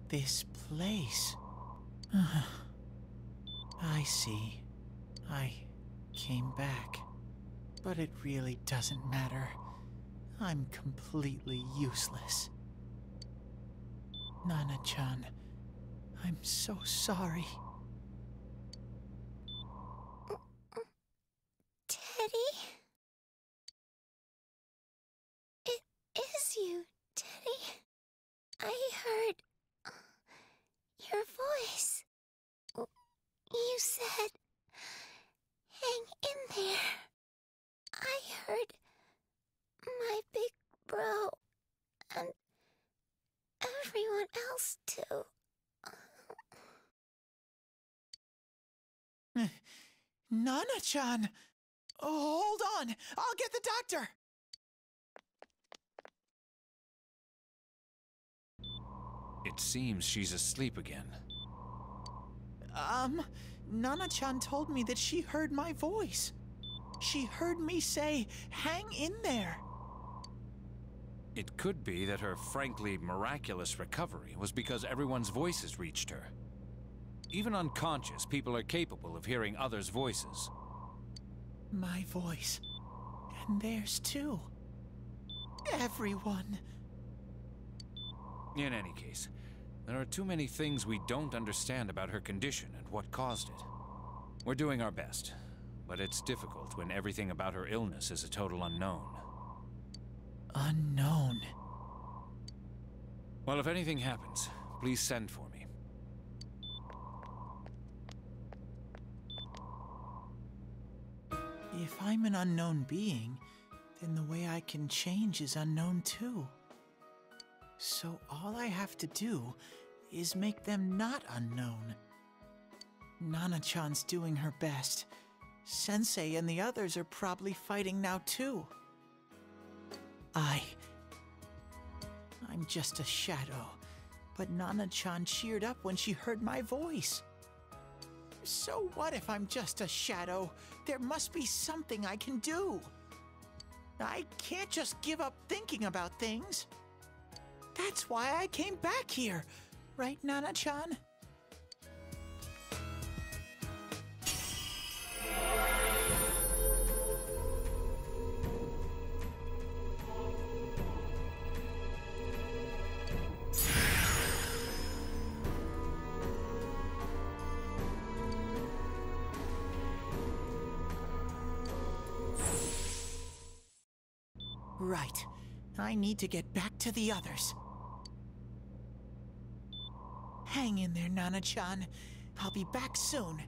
this place. I see. I came back. But it really doesn't matter. I'm completely useless. Nana-chan, I'm so sorry. Teddy? It is you, Teddy. I heard your voice. You said, hang in there. I heard my big bro and everyone else too. Nana-chan! Oh, hold on! I'll get the doctor! It seems she's asleep again. Nana-chan told me that she heard my voice. She heard me say, hang in there. It could be that her frankly miraculous recovery was because everyone's voices reached her. Even unconscious, people are capable of hearing others' voices. My voice. And theirs too. Everyone. In any case, there are too many things we don't understand about her condition and what caused it. We're doing our best, but it's difficult when everything about her illness is a total unknown. Unknown. Well, if anything happens, please send for me. If I'm an unknown being, then the way I can change is unknown too. So all I have to do is make them not unknown. Nana-chan's doing her best. Sensei and the others are probably fighting now too. I'm just a shadow, but Nana-chan cheered up when she heard my voice. So what if I'm just a shadow? There must be something I can do. I can't just give up thinking about things. That's why I came back here, right, Nana-chan? Right. I need to get back to the others. Hang in there, Nana-chan. I'll be back soon.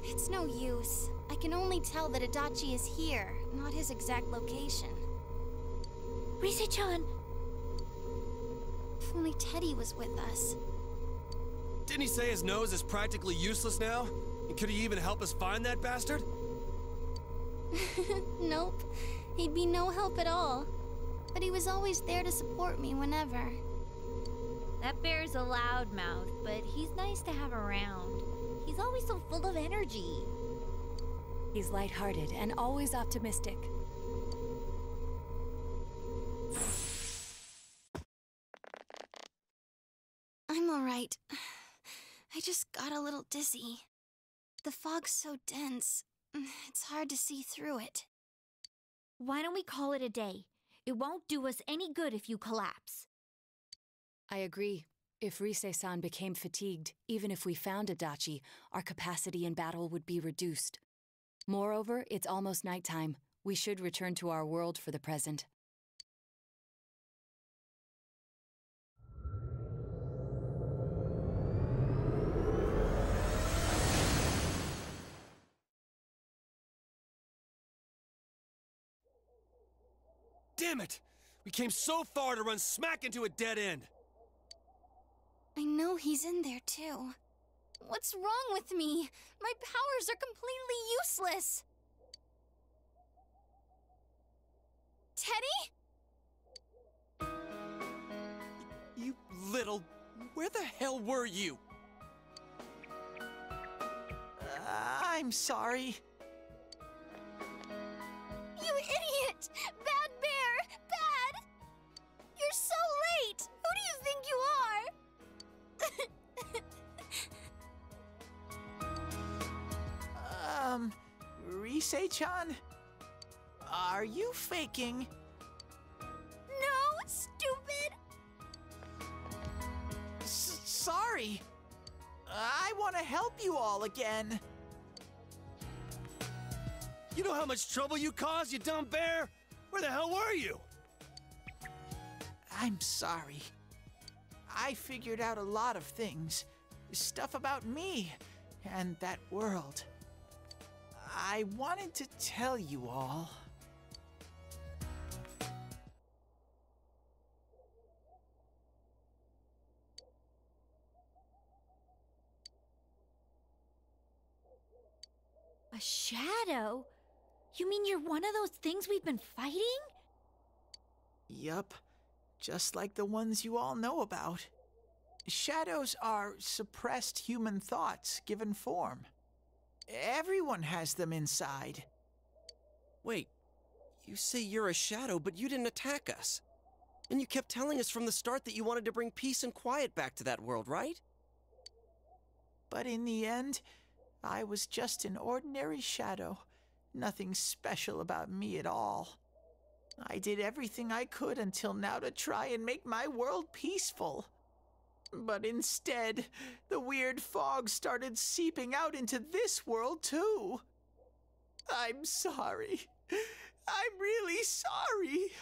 It's no use. I can only tell that Adachi is here, not his exact location. Rise-chan! If only Teddy was with us. Didn't he say his nose is practically useless now? And could he even help us find that bastard? Nope. He'd be no help at all. But he was always there to support me whenever. That bear's a loudmouth, but he's nice to have around. He's always so full of energy. He's lighthearted and always optimistic. I'm alright. I just got a little dizzy. The fog's so dense, it's hard to see through it. Why don't we call it a day? It won't do us any good if you collapse. I agree. If Rise-san became fatigued, even if we found Adachi, our capacity in battle would be reduced. Moreover, it's almost nighttime. We should return to our world for the present. Damn it! We came so far to run smack into a dead end! I know he's in there too. What's wrong with me? My powers are completely useless! Teddy? You little... Where the hell were you? I'm sorry. You idiot! Bad bear! Bad! You're so late! Who do you think you are? Rise-chan? Are you faking? No, stupid! Sorry. I want to help you all again. You know how much trouble you caused, you dumb bear? Where the hell were you? I'm sorry. I figured out a lot of things. Stuff about me and that world. I wanted to tell you all. A shadow? You mean you're one of those things we've been fighting? Yup, just like the ones you all know about. Shadows are suppressed human thoughts given form. Everyone has them inside. Wait, you say you're a shadow, but you didn't attack us. And you kept telling us from the start that you wanted to bring peace and quiet back to that world, right? But in the end, I was just an ordinary shadow. Nothing special about me at all. I did everything I could until now to try and make my world peaceful. But instead, the weird fog started seeping out into this world too. I'm sorry. I'm really sorry.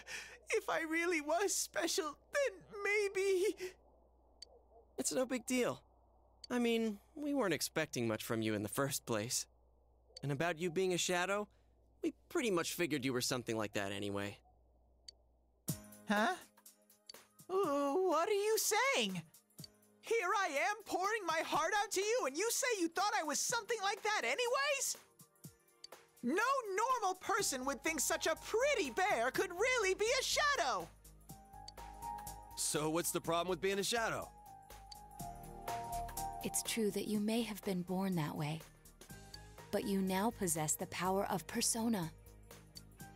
If I really was special, then maybe... It's no big deal. I mean, we weren't expecting much from you in the first place. And about you being a shadow, we pretty much figured you were something like that anyway. Huh? What are you saying? Here I am pouring my heart out to you, and you say you thought I was something like that anyways? No normal person would think such a pretty bear could really be a shadow! So what's the problem with being a shadow? It's true that you may have been born that way, but you now possess the power of persona.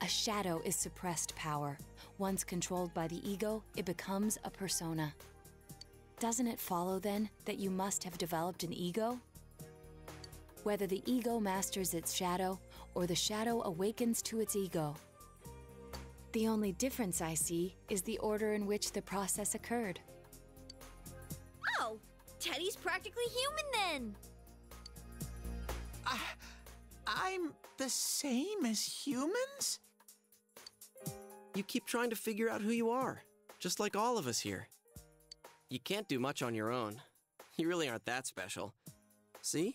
A shadow is suppressed power. Once controlled by the ego, it becomes a persona. Doesn't it follow, then, that you must have developed an ego? Whether the ego masters its shadow, or the shadow awakens to its ego. The only difference I see is the order in which the process occurred. Oh, Teddy's practically human then. I'm the same as humans? You keep trying to figure out who you are, just like all of us here. You can't do much on your own. You really aren't that special. See?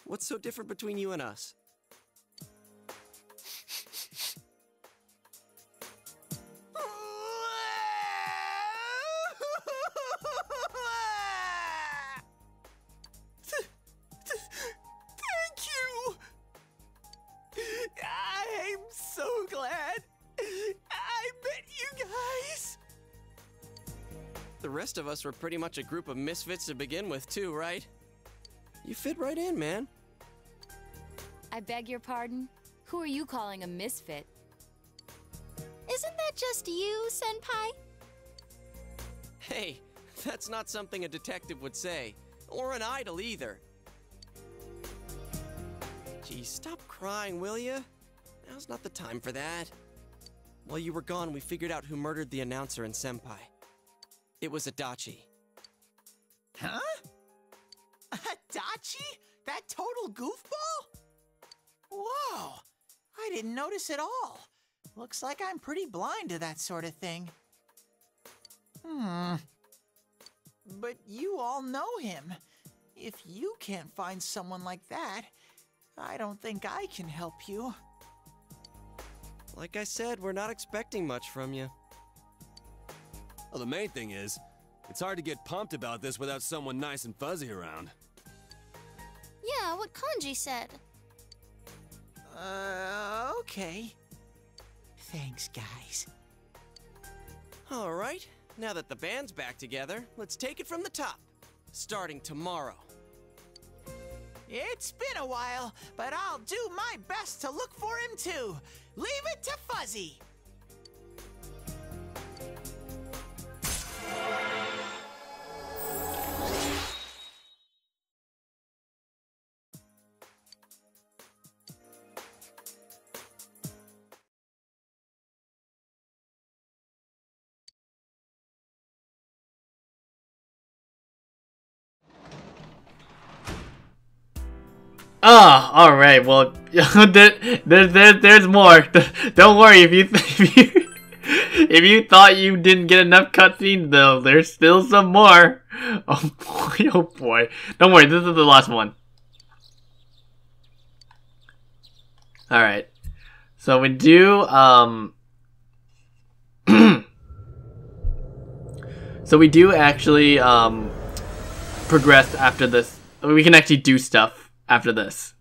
What's so different between you and us? Thank you! I'm so glad. I met you guys. The rest of us were pretty much a group of misfits to begin with, too, right? You fit right in, man. I beg your pardon? Who are you calling a misfit? Isn't that just you, Senpai? Hey, that's not something a detective would say. Or an idol, either. Geez, stop crying, will ya? Now's not the time for that. While you were gone, we figured out who murdered the announcer and Senpai. It was Adachi. Huh? Adachi? That total goofball? Whoa! I didn't notice at all. Looks like I'm pretty blind to that sort of thing. But you all know him. If you can't find someone like that, I don't think I can help you. Like I said, we're not expecting much from you. Well, the main thing is, it's hard to get pumped about this without someone nice and fuzzy around. Yeah, what Kanji said. Okay. Thanks, guys. All right, now that the band's back together, let's take it from the top. Starting tomorrow. It's been a while, but I'll do my best to look for him too. Leave it to Fuzzy. Oh, all right. Well, there's more. Don't worry if you thought you didn't get enough cutscenes, though. There's still some more. Oh boy, oh boy. Don't worry. This is the last one. All right. So we do so we do actually progress after this. We can actually do stuff after this.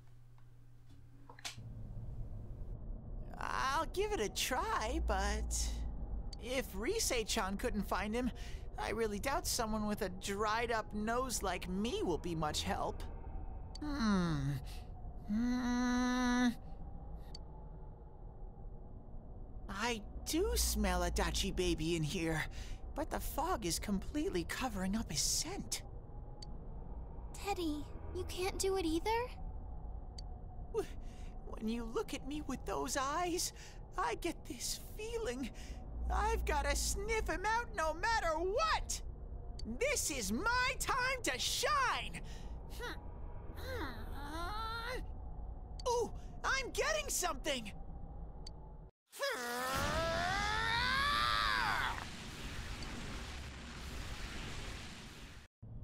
I'll give it a try, but if Rise-chan couldn't find him, I really doubt someone with a dried up nose like me will be much help. I do smell a Adachi baby in here, but the fog is completely covering up his scent. Teddy, you can't do it either? When you look at me with those eyes, I get this feeling I've got to sniff him out no matter what! This is my time to shine! Ooh, I'm getting something!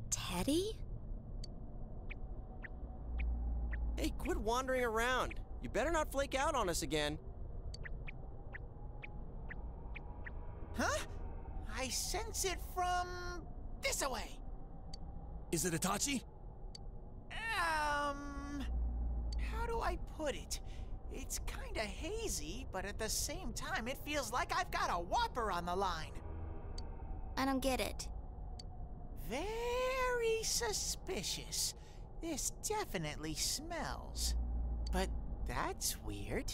Teddy? Hey, quit wandering around. You better not flake out on us again. Huh? I sense it from this away. Is it Itachi? How do I put it? It's kinda hazy, but at the same time, it feels like I've got a whopper on the line. I don't get it. Very suspicious. This definitely smells. But that's weird.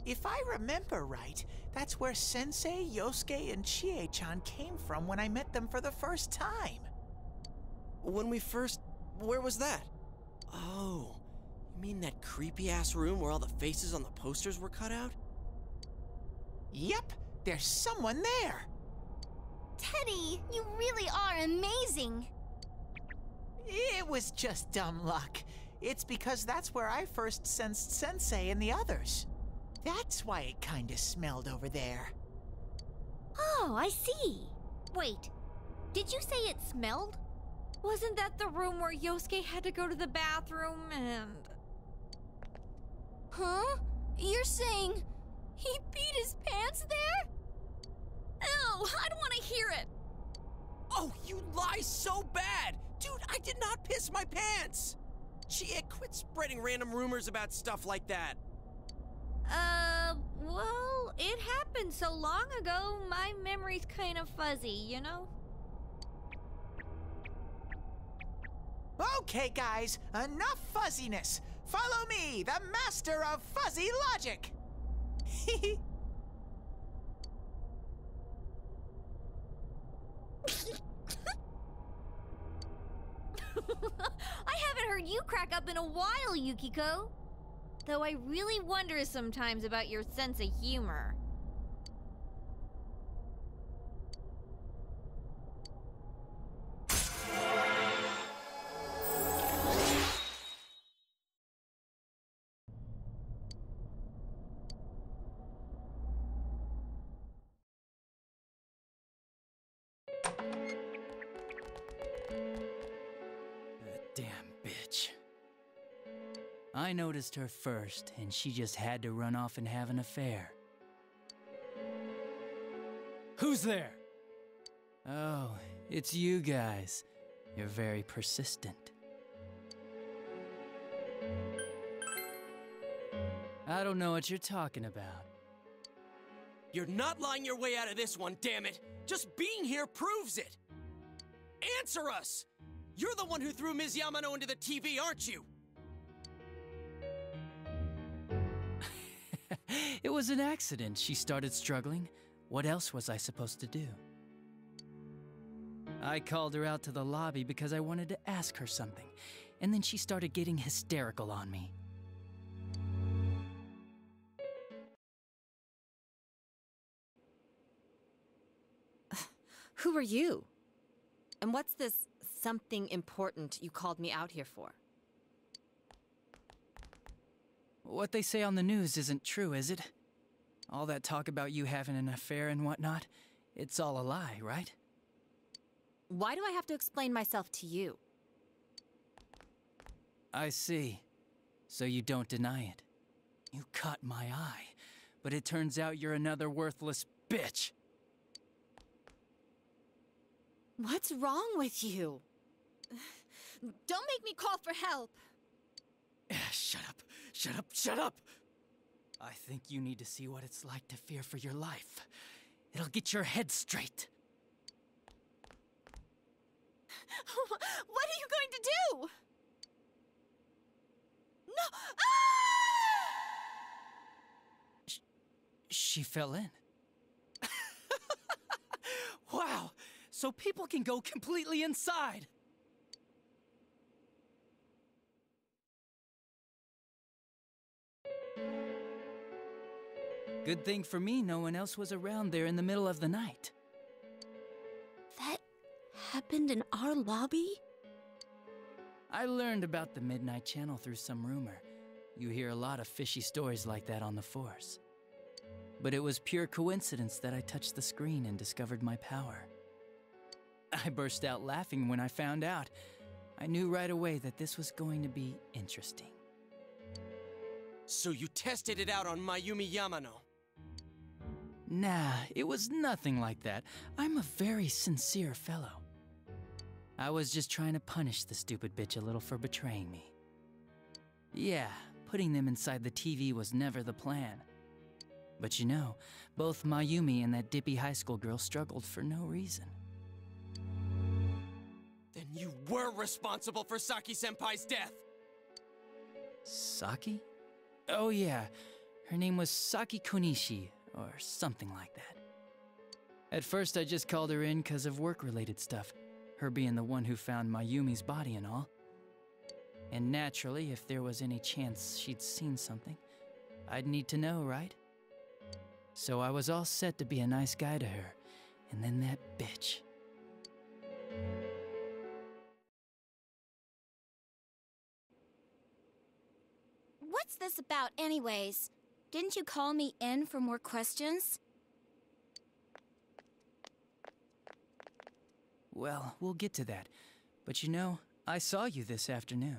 If I remember right, that's where Sensei, Yosuke, and Chie-chan came from when I met them for the first time. When we first... Where was that? Oh, you mean that creepy-ass room where all the faces on the posters were cut out? Yep, there's someone there. Teddy, you really are amazing. It was just dumb luck. It's because that's where I first sensed Sensei and the others. That's why it kinda smelled over there. Oh, I see. Wait, did you say it smelled? Wasn't that the room where Yosuke had to go to the bathroom and... Huh? You're saying he peed his pants there? Ew, I don't want to hear it. Oh, you lie so bad! Dude, I did not piss my pants! Chie, quit spreading random rumors about stuff like that. Well, it happened so long ago, my memory's kind of fuzzy, you know? Okay, guys, enough fuzziness. Follow me, the master of fuzzy logic. I haven't heard you crack up in a while, Yukiko. Though I really wonder sometimes about your sense of humor. Damn bitch. I noticed her first, and she just had to run off and have an affair. Who's there? Oh, it's you guys. You're very persistent. I don't know what you're talking about. You're not lying your way out of this one, damn it! Just being here proves it! Answer us! You're the one who threw Ms. Yamano into the TV, aren't you? It was an accident. She started struggling. What else was I supposed to do? I called her out to the lobby because I wanted to ask her something, and then she started getting hysterical on me. Who are you? And what's this something important you called me out here for? What they say on the news isn't true, is it? All that talk about you having an affair and whatnot, it's all a lie, right? Why do I have to explain myself to you? I see. So you don't deny it. You caught my eye, but it turns out you're another worthless bitch. What's wrong with you? Don't make me call for help. Shut up, shut up, shut up! I think you need to see what it's like to fear for your life. It'll get your head straight. What are you going to do? No! Ah! She fell in. Wow! So people can go completely inside! Good thing for me, no one else was around there in the middle of the night. That happened in our lobby? I learned about the Midnight Channel through some rumor. You hear a lot of fishy stories like that on the Force. But it was pure coincidence that I touched the screen and discovered my power. I burst out laughing when I found out. I knew right away that this was going to be interesting. So you tested it out on Mayumi Yamano? Nah, it was nothing like that. I'm a very sincere fellow. I was just trying to punish the stupid bitch a little for betraying me. Yeah, putting them inside the TV was never the plan. But you know, both Mayumi and that dippy high school girl struggled for no reason. Then you were responsible for Saki-senpai's death! Saki? Oh yeah, her name was Saki Konishi, or something like that. At first I just called her in because of work-related stuff, her being the one who found Mayumi's body and all. And naturally, if there was any chance she'd seen something, I'd need to know, right? So I was all set to be a nice guy to her, and then that bitch. What's this about anyways? Didn't you call me in for more questions? Well, we'll get to that. But you know, I saw you this afternoon.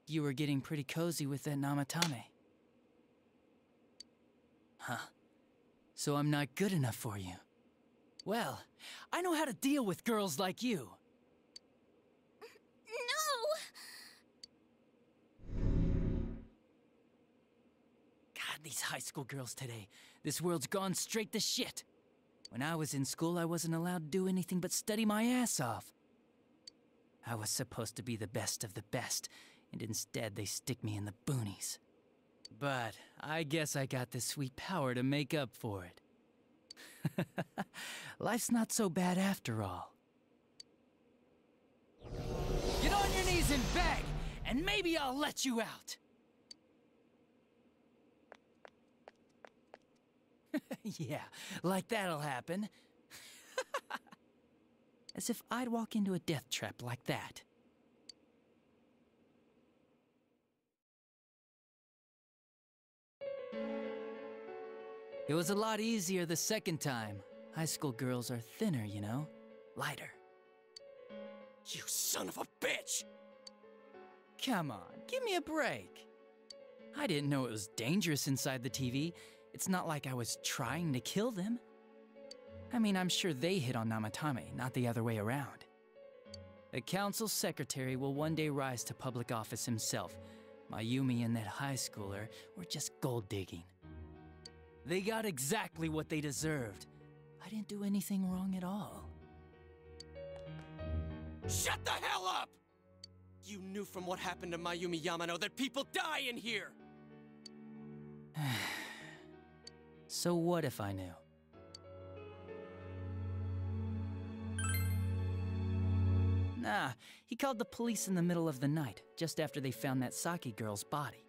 You were getting pretty cozy with that Namatame. Huh. So I'm not good enough for you. Well, I know how to deal with girls like you. God, these high school girls today. This world's gone straight to shit. When I was in school, I wasn't allowed to do anything but study my ass off. I was supposed to be the best of the best, and instead they stick me in the boonies. But I guess I got the sweet power to make up for it. Life's not so bad after all. Get on your knees and beg, and maybe I'll let you out. Yeah, like that'll happen. As if I'd walk into a death trap like that. It was a lot easier the second time. High school girls are thinner, you know? Lighter. You son of a bitch! Come on, give me a break. I didn't know it was dangerous inside the TV. It's not like I was trying to kill them. I mean, I'm sure they hit on Namatame, not the other way around. The council secretary will one day rise to public office himself. Mayumi and that high schooler were just gold digging. They got exactly what they deserved. I didn't do anything wrong at all. Shut the hell up! You knew from what happened to Mayumi Yamano that people die in here! So what if I knew? Nah, he called the police in the middle of the night, just after they found that Saki girl's body.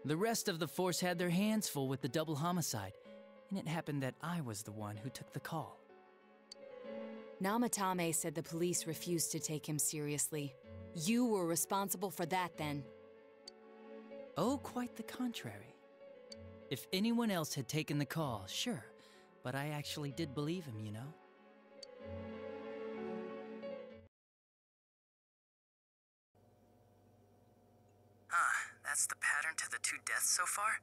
The rest of the force had their hands full with the double homicide, and it happened that I was the one who took the call. Namatame said the police refused to take him seriously. You were responsible for that then. Oh, quite the contrary. If anyone else had taken the call, sure, but I actually did believe him, you know? That's the pattern to the 2 deaths so far?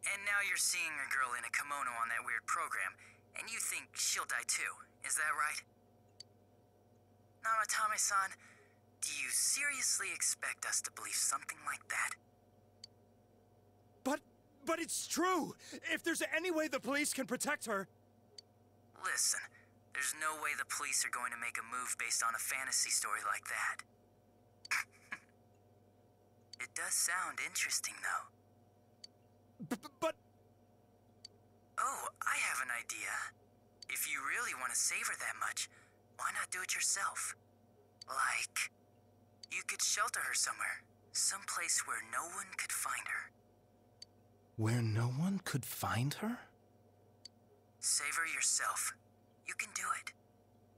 And now you're seeing a girl in a kimono on that weird program, and you think she'll die too, is that right? Namatame-san, do you seriously expect us to believe something like that? But it's true! If there's any way the police can protect her... Listen, there's no way the police are going to make a move based on a fantasy story like that. It does sound interesting, though. But... Oh, I have an idea. If you really want to save her that much, why not do it yourself? Like, you could shelter her somewhere. Someplace where no one could find her. Where no one could find her? Save her yourself. You can do it.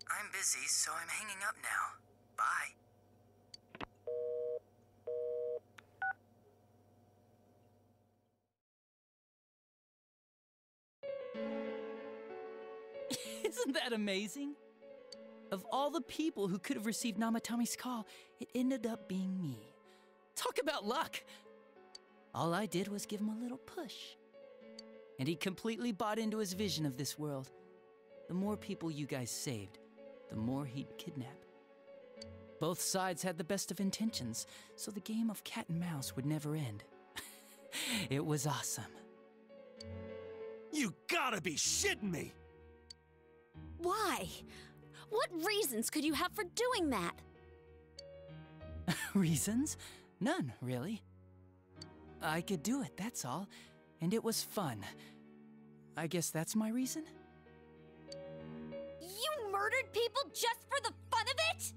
I'm busy, so I'm hanging up now. Bye. Isn't that amazing? Of all the people who could have received Namatame's call, it ended up being me. Talk about luck! All I did was give him a little push. And he completely bought into his vision of this world. The more people you guys saved, the more he'd kidnap. Both sides had the best of intentions, so the game of cat and mouse would never end. It was awesome. You gotta be shitting me! Why? What reasons could you have for doing that? Reasons? None, really. I could do it, that's all. And it was fun. I guess that's my reason? You murdered people just for the fun of it?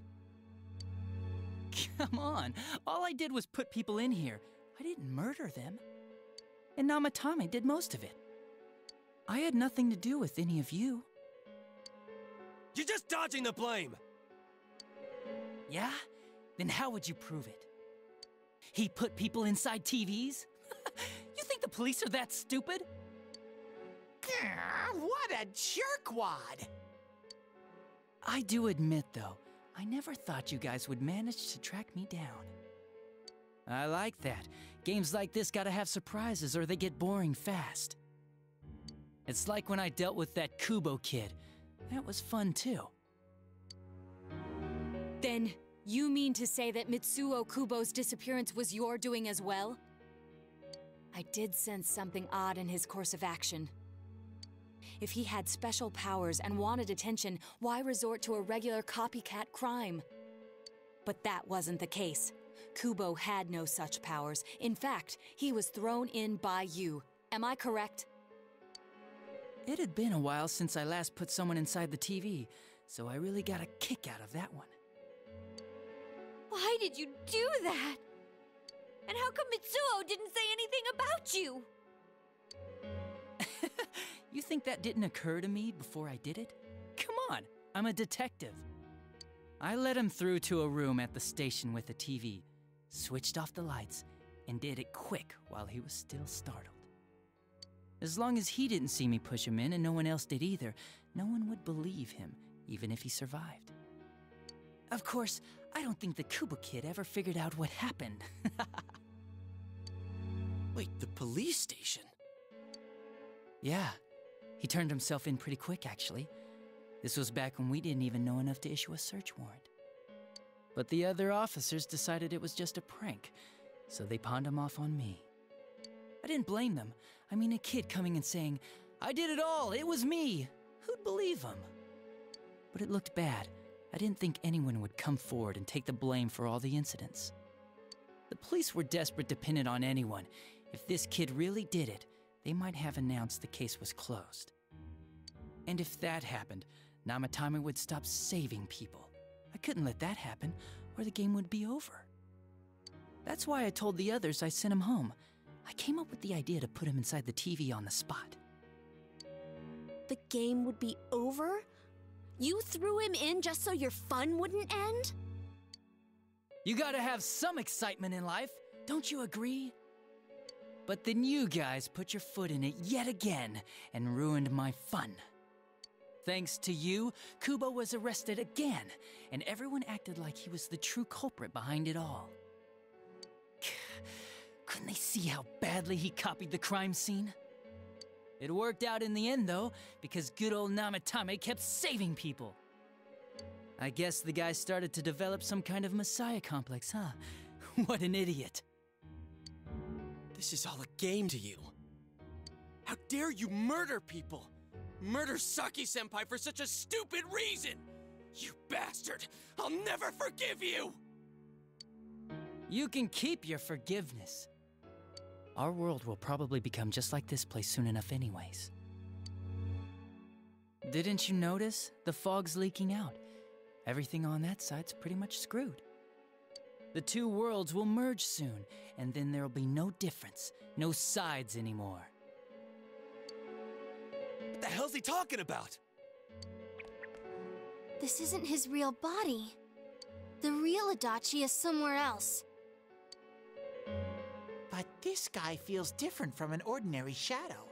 Come on, all I did was put people in here. I didn't murder them. And Namatame did most of it. I had nothing to do with any of you. You're just dodging the blame! Yeah? Then how would you prove it? He put people inside TVs? You think the police are that stupid? What a jerkwad! I do admit, though, I never thought you guys would manage to track me down. I like that. Games like this gotta have surprises or they get boring fast. It's like when I dealt with that Kubo kid. That was fun, too. Then, you mean to say that Mitsuo Kubo's disappearance was your doing as well? I did sense something odd in his course of action. If he had special powers and wanted attention, why resort to a regular copycat crime? But that wasn't the case. Kubo had no such powers. In fact, he was thrown in by you. Am I correct? It had been a while since I last put someone inside the TV, so I really got a kick out of that one. Why did you do that? And how come Mitsuo didn't say anything about you? You think that didn't occur to me before I did it? Come on, I'm a detective. I let him through to a room at the station with a TV, switched off the lights, and did it quick while he was still startled. As long as he didn't see me push him in and no one else did either, no one would believe him, even if he survived. Of course, I don't think the Kubo kid ever figured out what happened. Wait, the police station? Yeah, he turned himself in pretty quick, actually. This was back when we didn't even know enough to issue a search warrant. But the other officers decided it was just a prank, so they pawned him off on me. I didn't blame them. I mean, a kid coming and saying, "I did it all, it was me." Who'd believe him? But it looked bad, I didn't think anyone would come forward and take the blame for all the incidents. The police were desperate to pin it on anyone. If this kid really did it, they might have announced the case was closed. And if that happened, Namatame would stop saving people. I couldn't let that happen, or the game would be over. That's why I told the others I sent him home. I came up with the idea to put him inside the TV on the spot. The game would be over? You threw him in just so your fun wouldn't end? You gotta have some excitement in life, don't you agree? But then you guys put your foot in it yet again and ruined my fun. Thanks to you, Kubo was arrested again, and everyone acted like he was the true culprit behind it all. Couldn't they see how badly he copied the crime scene? It worked out in the end, though, because good old Namatame kept saving people. I guess the guy started to develop some kind of messiah complex, huh? What an idiot. This is all a game to you. How dare you murder people? Murder Saki-senpai for such a stupid reason! You bastard! I'll never forgive you! You can keep your forgiveness. Our world will probably become just like this place soon enough anyways. Didn't you notice? The fog's leaking out. Everything on that side's pretty much screwed. The two worlds will merge soon, and then there'll be no difference, no sides anymore. What the hell's he talking about? This isn't his real body. The real Adachi is somewhere else. But this guy feels different from an ordinary shadow.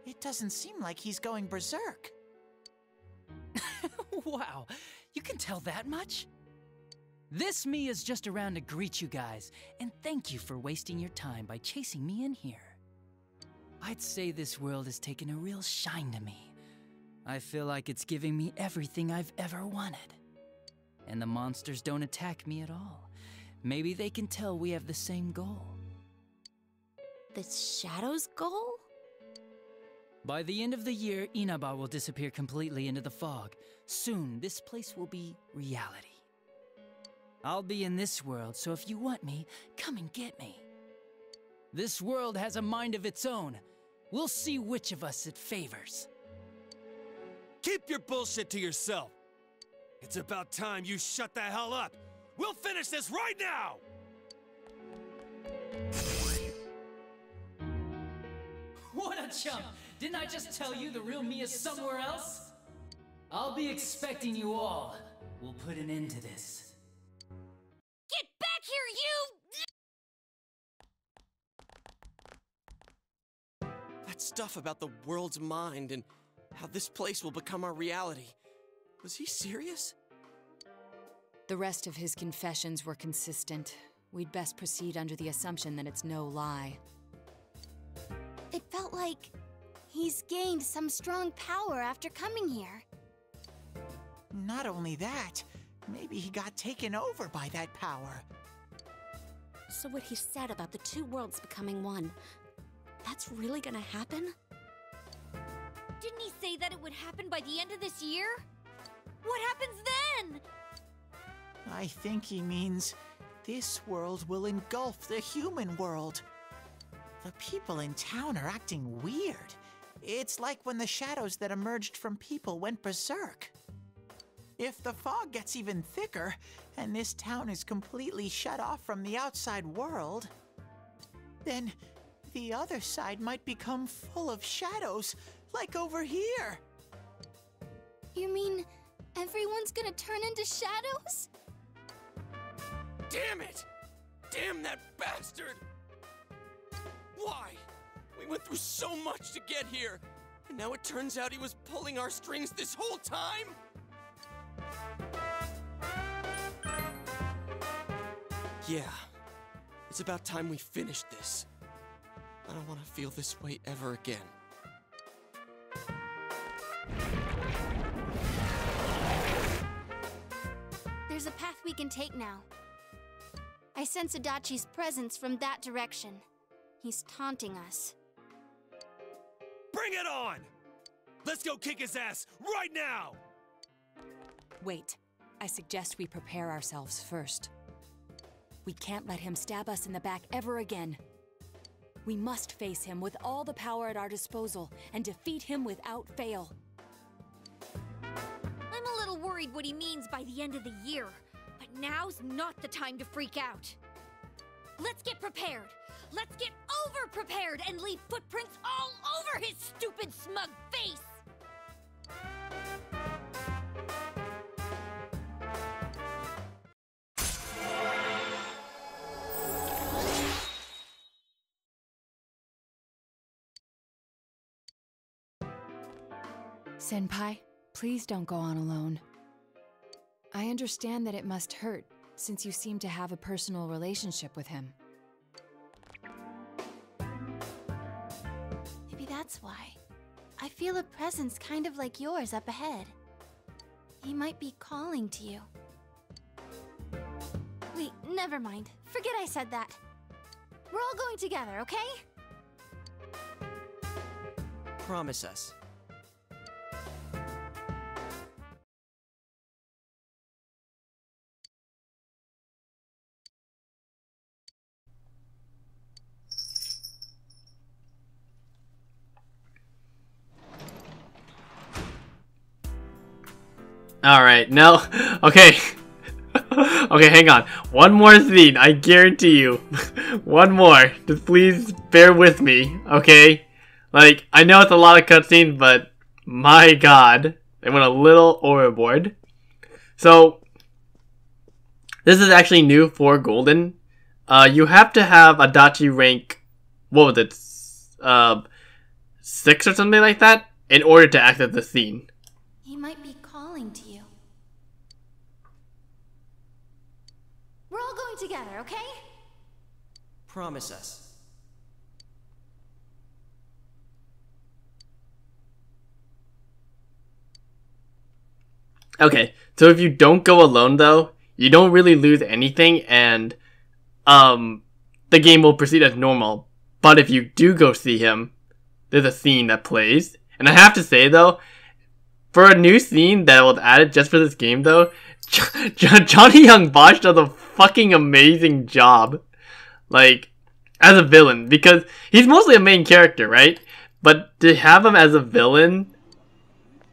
It doesn't seem like he's going berserk. Wow, you can tell that much? This me is just around to greet you guys, and thank you for wasting your time by chasing me in here. I'd say this world has taken a real shine to me. I feel like it's giving me everything I've ever wanted. And the monsters don't attack me at all. Maybe they can tell we have the same goal. The Shadow's goal? By the end of the year, Inaba will disappear completely into the fog. Soon, this place will be reality. I'll be in this world, so if you want me, come and get me. This world has a mind of its own. We'll see which of us it favors. Keep your bullshit to yourself. It's about time you shut the hell up. We'll finish this right now! What a chump! Didn't I just tell you the real me is somewhere else? I'll be expecting you all. We'll put an end to this. Get back here, you! That stuff about the world's mind and how this place will become our reality. Was he serious? The rest of his confessions were consistent. We'd best proceed under the assumption that it's no lie. It felt like he's gained some strong power after coming here. Not only that, maybe he got taken over by that power. So what he said about the two worlds becoming one, that's really gonna happen? Didn't he say that it would happen by the end of this year? What happens then? I think he means this world will engulf the human world. The people in town are acting weird. It's like when the shadows that emerged from people went berserk. If the fog gets even thicker, and this town is completely shut off from the outside world, then the other side might become full of shadows, like over here. You mean everyone's gonna turn into shadows? Damn it! Damn that bastard! Why? We went through so much to get here, and now it turns out he was pulling our strings this whole time? Yeah, it's about time we finished this. I don't want to feel this way ever again. There's a path we can take now. I sense Adachi's presence from that direction. He's taunting us. Bring it on! Let's go kick his ass right now! Wait. I suggest we prepare ourselves first. We can't let him stab us in the back ever again. We must face him with all the power at our disposal and defeat him without fail. I'm a little worried what he means by the end of the year, but now's not the time to freak out. Let's get prepared. Let's get over-prepared and leave footprints all over his stupid, smug face! Senpai, please don't go on alone. I understand that it must hurt, since you seem to have a personal relationship with him. Maybe that's why. I feel a presence kind of like yours up ahead. He might be calling to you. Wait, never mind. Forget I said that. We're all going together, okay? Promise us. Alright, no. Okay. Okay, hang on. One more scene, I guarantee you. One more. Just please bear with me, okay? Like, I know it's a lot of cutscenes, but my god. They went a little overboard. So, this is actually new for Golden. You have to have Adachi rank, what was it? 6 or something like that, in order to access the scene. He might be calling to you. We're all going together, okay? Promise us. Okay, so if you don't go alone though, you don't really lose anything and the game will proceed as normal. But if you do go see him, there's a scene that plays. And I have to say though, for a new scene that was added just for this game though, Johnny Young Bosch does a fucking amazing job. Like, as a villain, because he's mostly a main character, right? But to have him as a villain,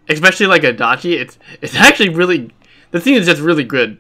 especially like Adachi, it's actually really, the scene is just really good.